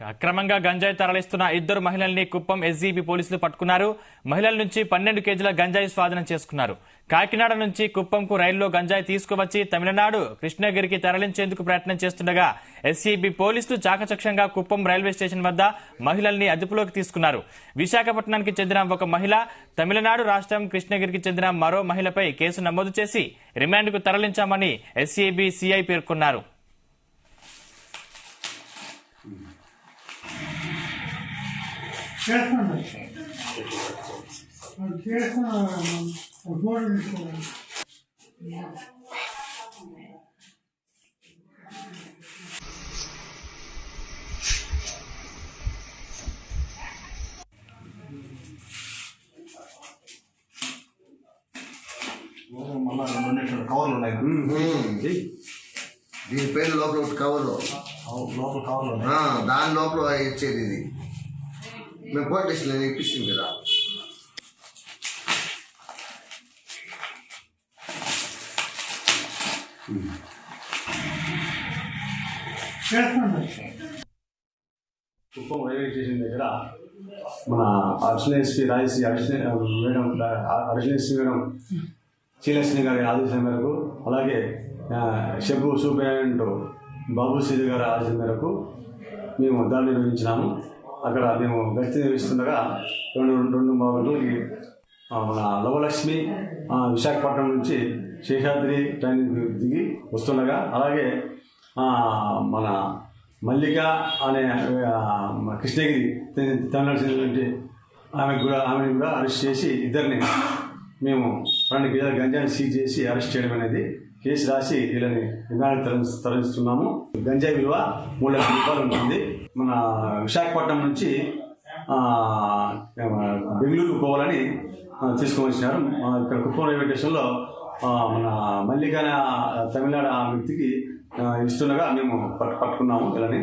అక్రమంగా గంజాయి తరలిస్తున్న ఇద్దరు మహిళల్ని కుప్పం ఎస్జీబీ పోలీసులు పట్టుకున్నారు. మహిళల నుంచి 12 కేజీల గంజాయి స్వాధీనం చేసుకున్నారు. కాకినాడ నుంచి కుప్పంకు రైల్లో గంజాయి తీసుకువచ్చి తమిళనాడు కృష్ణగిరికి తరలించేందుకు ప్రయత్నం చేస్తుండగా ఎస్జీబీ పోలీసులు చాకచక్యంగా కుప్పం రైల్వే స్టేషన్ వద్ద మహిళల్ని అదుపులోకి తీసుకున్నారు. విశాఖపట్నానికి చెందిన ఒక మహిళ, తమిళనాడు రాష్ట్రం కృష్ణగిరికి చెందిన మరో మహిళపై కేసు నమోదు చేసి రిమాండ్కు తరలించామని ఎస్జీబీ సిఐ పేర్కొన్నారు. కవర్లు ఉన్నాయి. దీని పైన లోపల ఒకటి కవర్, లోపల కవర్లు దాని లోపల ఇచ్చేది. ఇది మేము పోలీస్ స్టేషన్ ఇప్పిస్తుంది కదా. కుప్పం రైల్వే స్టేషన్ దగ్గర మన additional SP Rajashri additional SP madam Srilakshmi గారి ఆదేశం మేరకు, అలాగే షెబ్ సూపరింటెండెంట్ బాబు శ్రీ గారి ఆదేశం మేరకు మేము దాడి నిర్వహించినాము. అక్కడ మేము గస్తీ నిర్వహిస్తుండగా రెండు బాబులకి మన లవలక్ష్మి విశాఖపట్నం నుంచి శేషాద్రి ట్రైన్ దిగి వస్తుండగా, అలాగే మన మల్లిక అనే కృష్ణగిరి తమిళనాడు చెందినటువంటి ఆమెను కూడా అరెస్ట్ చేసి ఇద్దరిని మేము 2 కేజీల గంజాయిని సీజ్ చేసి అరెస్ట్ చేయడం అనేది కేసు రాసి వీళ్ళని రిమాండ్ తరలిస్తున్నాము. గంజాయి విలువ 3 లక్షల రూపాయలు ఉంటుంది. మన విశాఖపట్నం నుంచి బెంగళూరుకు పోవాలని తీసుకొని వచ్చినారు. ఇక్కడ కుప్పం రైల్వే స్టేషన్లో మన మల్లిక తమిళనాడు ఆ వ్యక్తికి ఇస్తుండగా మేము పట్టుకున్నాము వీళ్ళని.